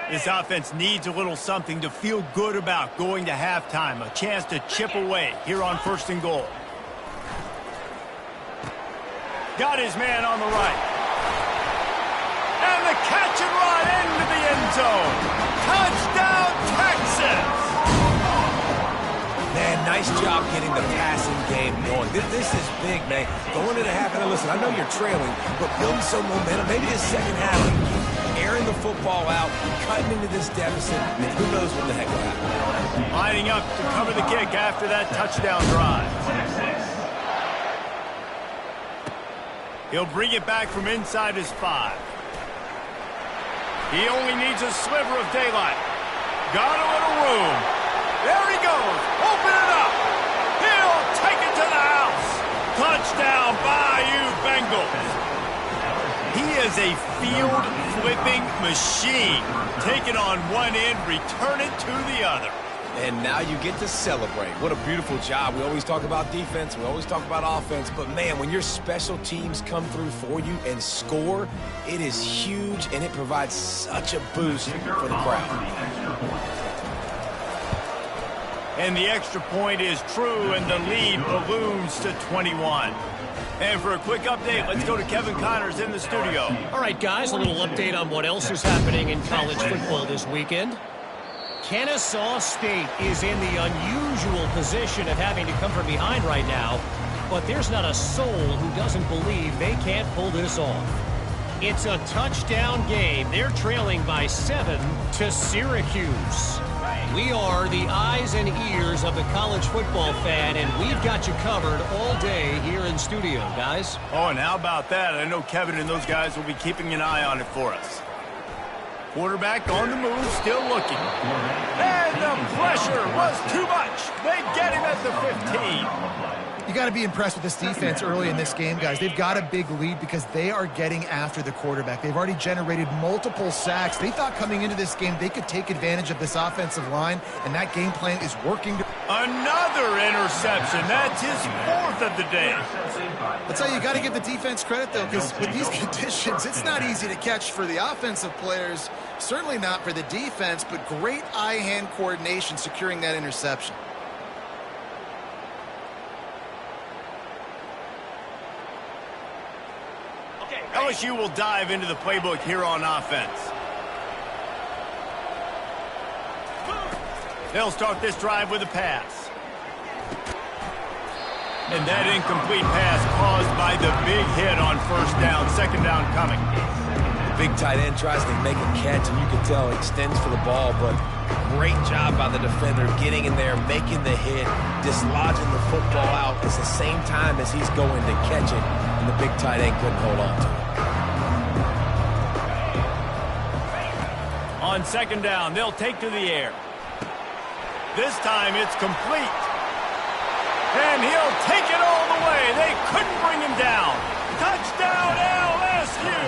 This offense needs a little something to feel good about going to halftime. A chance to chip away here on 1st and goal. Got his man on the right. And the catch and run into the end zone. Touchdown, Texas! Man, nice job getting the passing game going. This is big, man. Going into half, and listen, I know you're trailing, but building some momentum. Maybe the second half, you keep airing the football out, cutting into this deficit, and who knows what the heck will happen. Lining up to cover the kick after that touchdown drive. He'll bring it back from inside his 5. He only needs a sliver of daylight. Got a little room. There he goes. Open it up. He'll take it to the house. Touchdown, Bayou Bengals. He is a field-flipping machine. Take it on one end, return it to the other. And now you get to celebrate. What a beautiful job. We always talk about defense. We always talk about offense. But, man, when your special teams come through for you and score, it is huge, and it provides such a boost for the crowd. And the extra point is true, and the lead balloons to 21. And for a quick update, let's go to Kevin Connors in the studio. All right, guys, a little update on what else is happening in college football this weekend. Kennesaw State is in the unusual position of having to come from behind right now, but there's not a soul who doesn't believe they can't pull this off. It's a touchdown game. They're trailing by 7 to Syracuse. We are the eyes and ears of the college football fan, and we've got you covered all day here in studio, guys. Oh, and how about that? I know Kevin and those guys will be keeping an eye on it for us. Quarterback on the move, still looking. And the pressure was too much. They get him at the 15. You got to be impressed with this defense early in this game, guys. They've got a big lead because they are getting after the quarterback. They've already generated multiple sacks. They thought coming into this game they could take advantage of this offensive line, and that game plan is working. Another interception. That's his 4th of the day. I'll tell you, you got to give the defense credit, though, because with these conditions, it's not easy to catch for the offensive players. Certainly not for the defense, but great eye-hand coordination securing that interception. LSU will dive into the playbook here on offense. They'll start this drive with a pass. And that incomplete pass caused by the big hit on 1st down, 2nd down coming. The big tight end tries to make a catch, and you can tell he extends for the ball, but great job by the defender getting in there, making the hit, dislodging the football out at the same time as he's going to catch it, and the big tight end couldn't hold on to it. On 2nd down, they'll take to the air. This time it's complete. And he'll take it all the way. They couldn't bring him down. Touchdown, LSU!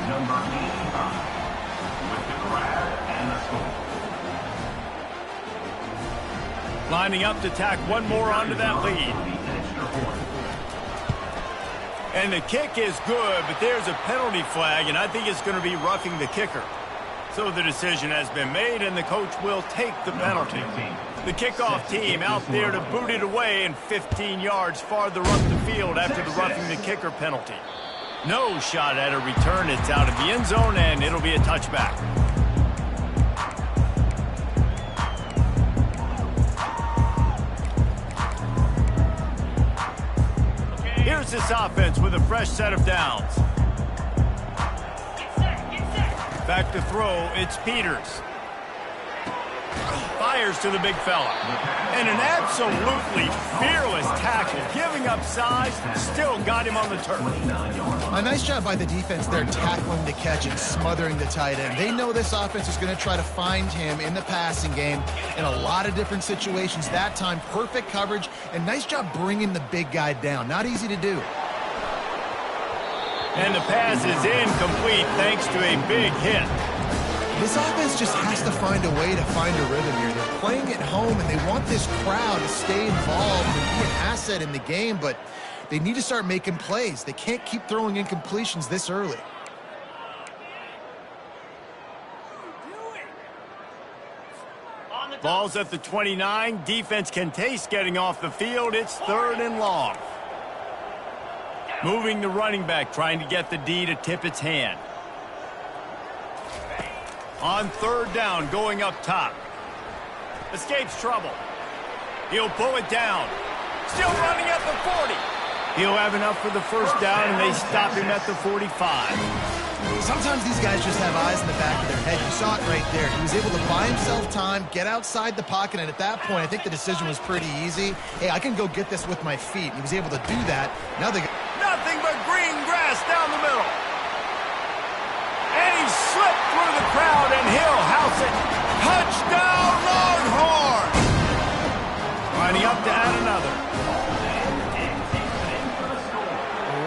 Number 85 with the grab and the score. Lining up to tack one more onto that lead. And the kick is good, but there's a penalty flag, and I think it's going to be roughing the kicker. So the decision has been made, and the coach will take the penalty. The kickoff team out there to boot it away and 15 yards farther up the field after the roughing the kicker penalty. No shot at a return. It's out of the end zone, and it'll be a touchback. Here's this offense with a fresh set of downs. Back to throw, it's Peters. Fires to the big fella. And an absolutely fearless tackle, giving up size, still got him on the turf. A nice job by the defense there, tackling the catch and smothering the tight end. They know this offense is going to try to find him in the passing game in a lot of different situations. That time, perfect coverage, and nice job bringing the big guy down. Not easy to do. And the pass is incomplete thanks to a big hit. This offense just has to find a way to find a rhythm here. They're playing at home, and they want this crowd to stay involved and be an asset in the game, but they need to start making plays. They can't keep throwing incompletions this early. Ball's at the 29. Defense can taste getting off the field. It's 3rd and long. Moving the running back, trying to get the D to tip its hand. On 3rd down, going up top. Escapes trouble. He'll pull it down. Still running at the 40. He'll have enough for the first down, and they stop him at the 45. Sometimes these guys just have eyes in the back of their head. You saw it right there. He was able to buy himself time, get outside the pocket, and at that point, I think the decision was pretty easy. Hey, I can go get this with my feet. He was able to do that. Now they... Nothing but green grass down the middle. And he slipped through the crowd, and he'll house it. Touchdown, Longhorn! Lining up to add another.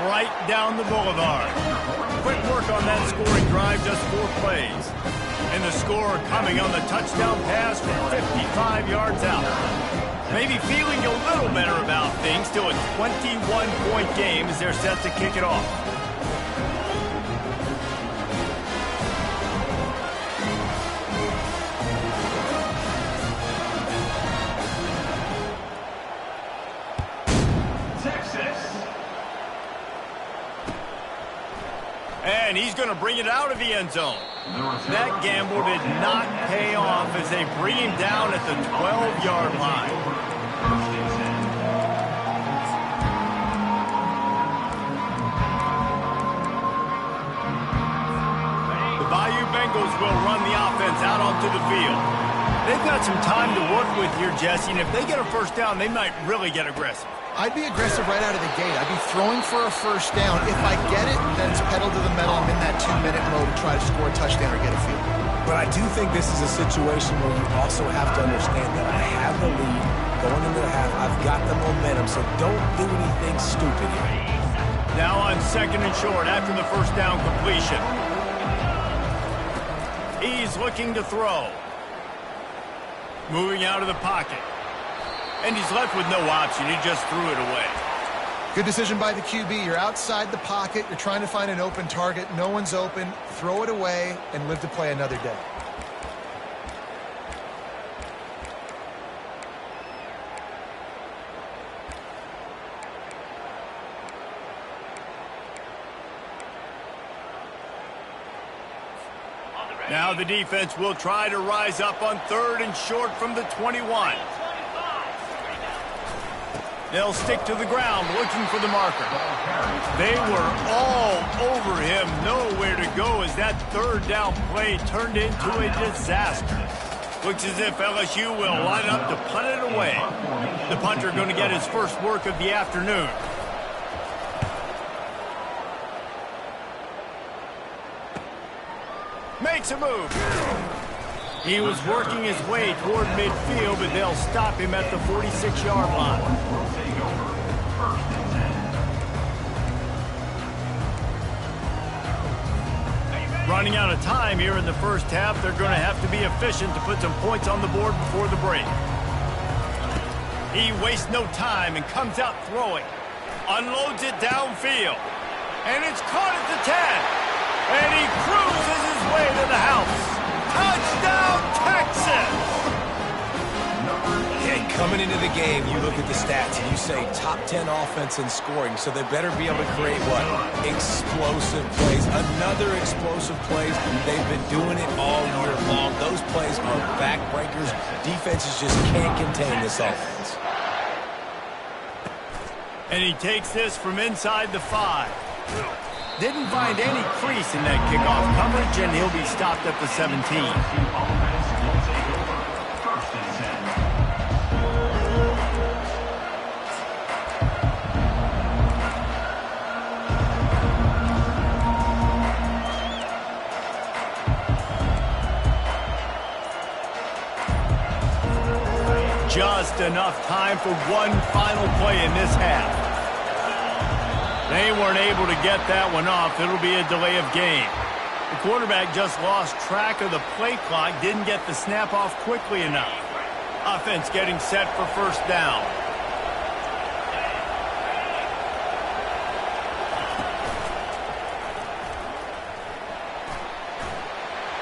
Right down the boulevard. Quick work on that scoring drive, just 4 plays. And the score coming on the touchdown pass from 55 yards out. Maybe feeling a little better about things. Still a 21-point game as they're set to kick it off. And he's going to bring it out of the end zone. That gamble did not pay off as they bring him down at the 12-yard line. The Bayou Bengals will run the offense out onto the field. They've got some time to work with here, Jesse, and if they get a first down, they might really get aggressive. I'd be aggressive right out of the gate. I'd be throwing for a first down. If I get it, then it's pedal to the metal. I'm in that 2-minute mode to try to score a touchdown or get a field. But I do think this is a situation where you also have to understand that I have the lead going into the half. I've got the momentum, so don't do anything stupid here. Now on 2nd and short after the first down completion. He's looking to throw. Moving out of the pocket. And he's left with no option. He just threw it away. Good decision by the QB. You're outside the pocket. You're trying to find an open target. No one's open. Throw it away and live to play another day. Now the defense will try to rise up on 3rd and short from the 21. They'll stick to the ground looking for the marker. They were all over him. Nowhere to go as that 3rd down play turned into a disaster. Looks as if LSU will line up to punt it away. The punter going to get his first work of the afternoon. Makes a move. He was working his way toward midfield, but they'll stop him at the 46-yard line. Running out of time here in the first half, they're going to have to be efficient to put some points on the board before the break. He wastes no time and comes out throwing. Unloads it downfield. And it's caught at the 10. And he cruises his way to the house. Touchdown, Texas! Okay, coming into the game, you look at the stats and you say top 10 offense in scoring, so they better be able to create what? Explosive plays. Another explosive plays. They've been doing it all year long. Those plays are backbreakers. Defenses just can't contain this offense. And he takes this from inside the 5. Didn't find any crease in that kickoff coverage, and he'll be stopped at the 17. Just enough time for one final play in this half. They weren't able to get that one off. It'll be a delay of game. The quarterback just lost track of the play clock, didn't get the snap off quickly enough. Offense getting set for first down.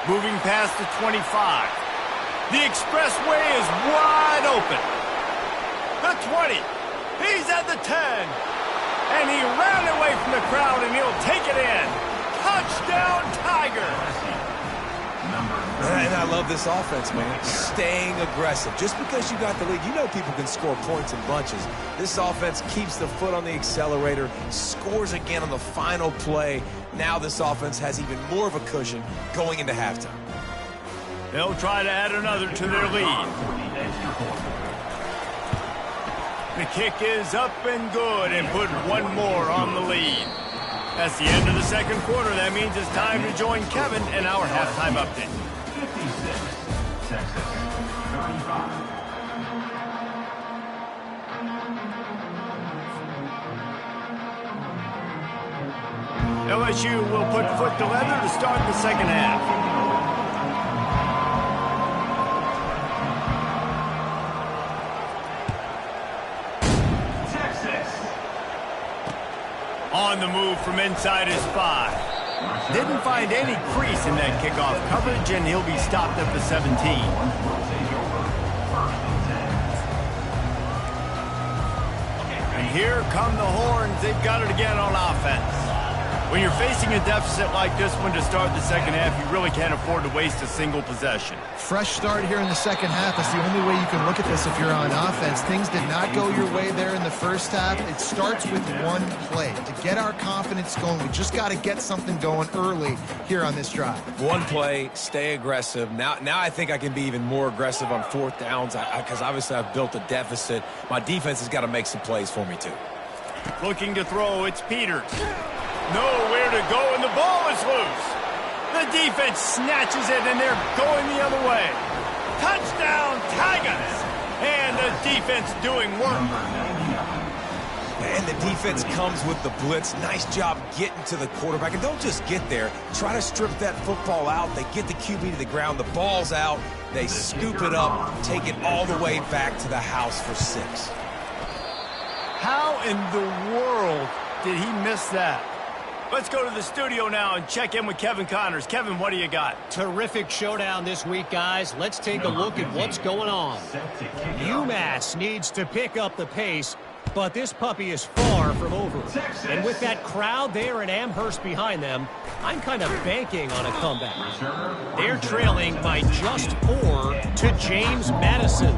Moving past the 25. The expressway is wide open. The 20. He's at the 10. And he ran away from the crowd, and he'll take it in. Touchdown, Tigers! And I love this offense, man. Staying aggressive. Just because you got the lead, you know people can score points in bunches. This offense keeps the foot on the accelerator, scores again on the final play. Now this offense has even more of a cushion going into halftime. They'll try to add another to their lead. The kick is up and good and put one more on the lead. That's the end of the second quarter. That means it's time to join Kevin in our halftime update. 56, Texas, 35. LSU will put foot to leather to start the second half. On the move from inside his 5. Didn't find any crease in that kickoff coverage, and he'll be stopped at the 17. And here come the horns. They've got it again on offense. When you're facing a deficit like this one to start the second half, you really can't afford to waste a single possession. Fresh start here in the second half. That's the only way you can look at this if you're on offense. Things did not go your way there in the first half. It starts with one play. To get our confidence going, we just got to get something going early here on this drive. One play, stay aggressive. Now I think I can be even more aggressive on fourth downs because obviously I've built a deficit. My defense has got to make some plays for me too. Looking to throw, it's Peters. Nowhere to go, and the ball is loose. The defense snatches it, and they're going the other way. Touchdown, Tigers! And the defense doing work. And the defense comes with the blitz. Nice job getting to the quarterback. And don't just get there. Try to strip that football out. They get the QB to the ground. The ball's out. They scoop it up, take it all the way back to the house for 6. How in the world did he miss that? Let's go to the studio now and check in with Kevin Connors. Kevin, what do you got? Terrific showdown this week, guys. Let's take a look at what's going on. UMass needs to pick up the pace, but this puppy is far from over. And with that crowd there in Amherst behind them, I'm kind of banking on a comeback. They're trailing by just 4 to James Madison.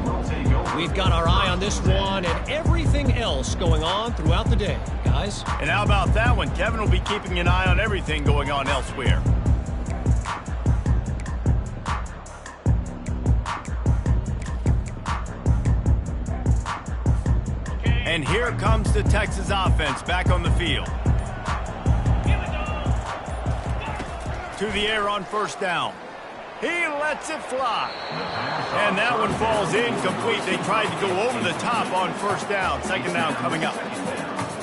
We've got our eye on this one and everything else going on throughout the day, guys. And how about that one? Kevin will be keeping an eye on everything going on elsewhere. And here comes the Texas offense back on the field. To the air on first down. He lets it fly. And that one falls incomplete. They tried to go over the top on first down. Second down coming up.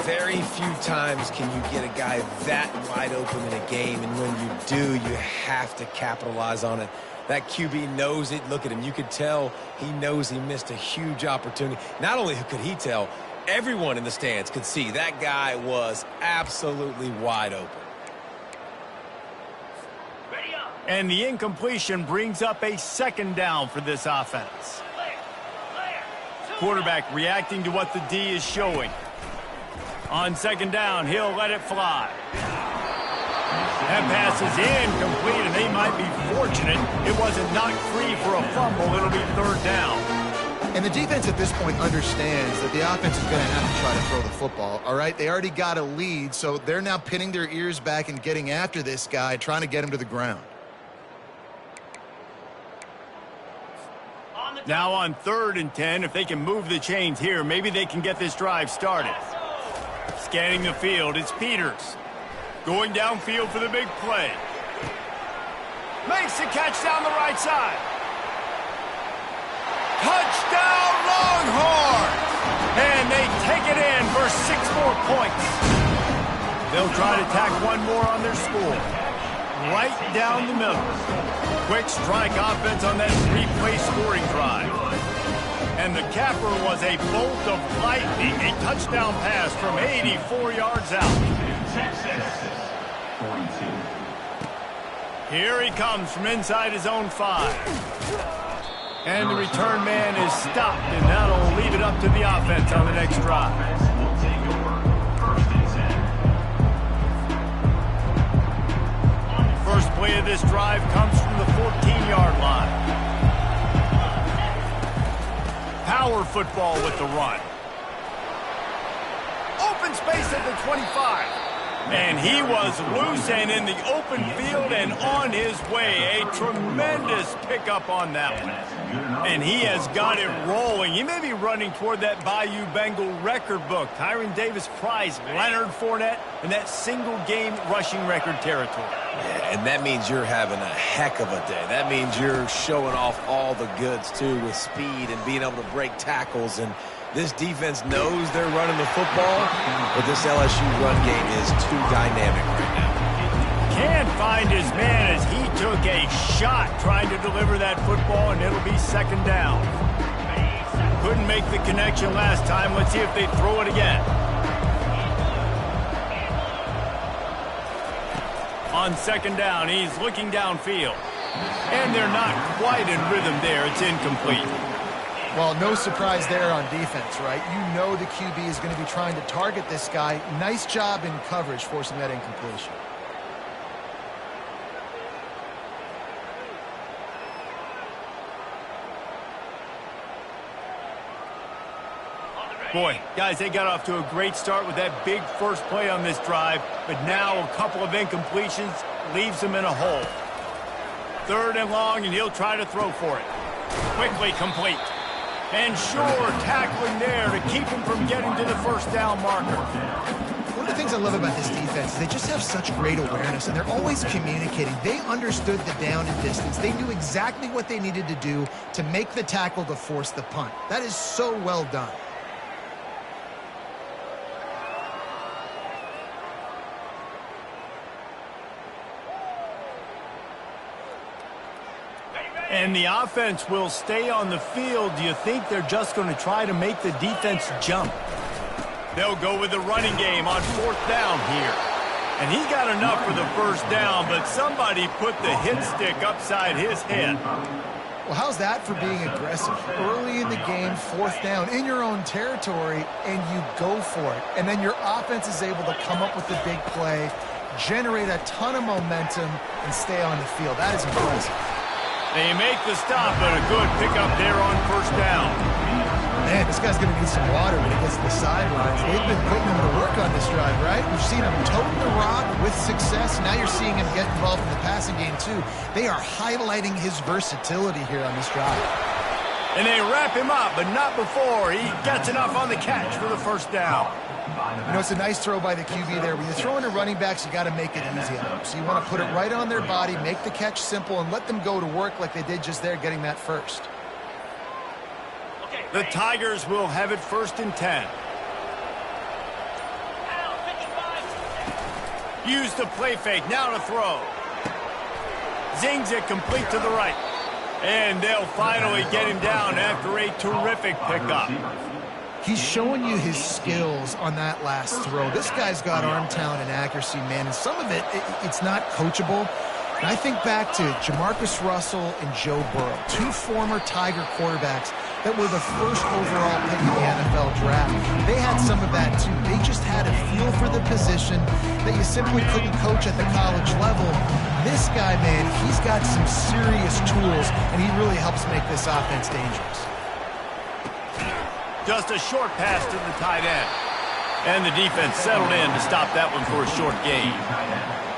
Very few times can you get a guy that wide open in a game, and when you do, you have to capitalize on it. That QB knows it. Look at him. You could tell he knows he missed a huge opportunity. Not only could he tell, everyone in the stands could see that guy was absolutely wide open. And the incompletion brings up a second down for this offense. Quarterback reacting to what the D is showing. On second down, he'll let it fly. That pass is incomplete, and they might be fortunate it wasn't knocked free for a fumble. It'll be third down. And the defense at this point understands that the offense is going to have to try to throw the football, all right? They already got a lead, so they're now pinning their ears back and getting after this guy, trying to get him to the ground. Now on 3rd and 10, if they can move the chains here, maybe they can get this drive started. Scanning the field, it's Peters. Going downfield for the big play. Makes the catch down the right side. Touchdown Longhorns! And they take it in for 6 more points. They'll try to tack one more on their score. Right down the middle. Quick strike offense on that 3-play scoring drive. And the capper was a bolt of lightning, a touchdown pass from 84 yards out. Here he comes from inside his own 5. And the return man is stopped, and that'll leave it up to the offense on the next drive. Will take over 1st and 10. First play of this drive comes from the 14-yard line. Power football with the run. Open space at the 25. And he was loose and in the open field and on his way. A tremendous pickup on that one. And he has got it rolling. He may be running toward that Bayou Bengal record book. Tyron Davis-Price, Leonard Fournette, and that single-game rushing record territory. Yeah, and that means you're having a heck of a day. That means you're showing off all the goods, too, with speed and being able to break tackles. And this defense knows they're running the football, but this LSU run game is too dynamic right now. Can't find his man as he took a shot trying to deliver that football, and it'll be 2nd down. Couldn't make the connection last time. Let's see if they throw it again. On 2nd down, he's looking downfield. And they're not quite in rhythm there. It's incomplete. Well, no surprise there on defense, right? You know the QB is going to be trying to target this guy. Nice job in coverage forcing that incompletion. Boy, guys, they got off to a great start with that big first play on this drive, but now a couple of incompletions leaves them in a hole. 3rd and long, and he'll try to throw for it. Quickly complete. And sure, tackling there to keep him from getting to the 1st down marker. One of the things I love about this defense is they just have such great awareness, and they're always communicating. They understood the down and distance. They knew exactly what they needed to do to make the tackle to force the punt. That is so well done. And the offense will stay on the field. Do you think they're just going to try to make the defense jump? They'll go with the running game on 4th down here. And he got enough for the 1st down, but somebody put the hit stick upside his head. Well, how's that for being aggressive? Early in the game, 4th down, in your own territory, and you go for it. And then your offense is able to come up with the big play, generate a ton of momentum, and stay on the field. That is impressive. They make the stop, but a good pickup there on 1st down. Man, this guy's going to need some water when he gets to the sidelines. They've been putting him to work on this drive, right? We've seen him toting the rock with success. Now you're seeing him get involved in the passing game, too. They are highlighting his versatility here on this drive. And they wrap him up, but not before he gets enough on the catch for the 1st down. You know, it's a nice throw by the QB there. When you're throwing to running backs, you got to make it easy on them. So you want to put it right on their body, make the catch simple, and let them go to work like they did just there, getting that first. The Tigers will have it 1st and 10. Use the play fake, now to throw. Zings it complete to the right. And they'll finally get him down after a terrific pickup. He's showing you his skills on that last throw. This guy's got arm talent and accuracy, man, and some of it's not coachable. And I think back to Jamarcus Russell and Joe Burrow, 2 former Tiger quarterbacks that were the 1st overall pick in the NFL draft. They had some of that, too. They just had a feel for the position that you simply couldn't coach at the college level. This guy, man, he's got some serious tools, and he really helps make this offense dangerous. Just a short pass to the tight end. And the defense settled in to stop that one for a short gain.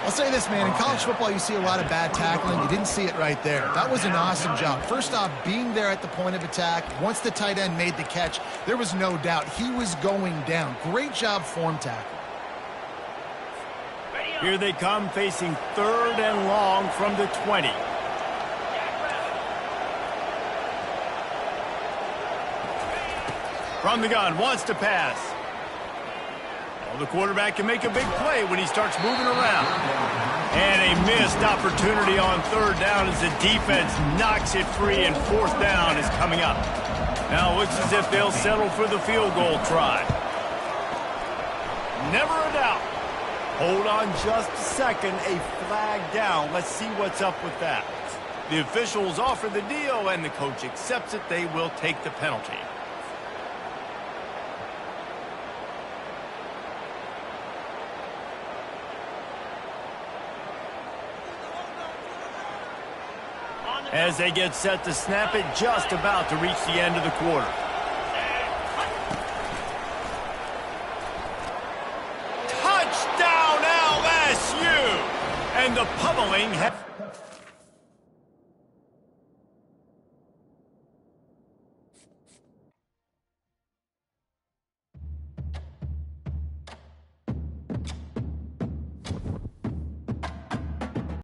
I'll say this, man, in college football you see a lot of bad tackling. You didn't see it right there. That was an awesome job. First off, being there at the point of attack. Once the tight end made the catch, there was no doubt he was going down. Great job form tackle. Here they come, facing 3rd and long from the 20. From the gun, wants to pass. Well, the quarterback can make a big play when he starts moving around. And a missed opportunity on 3rd down as the defense knocks it free, and 4th down is coming up. Now it looks as if they'll settle for the field goal try. Never a doubt. Hold on just a second. A flag down. Let's see what's up with that. The officials offer the deal, and the coach accepts it. They will take the penalty. As they get set to snap it, just about to reach the end of the quarter. Touchdown LSU! And the pummeling...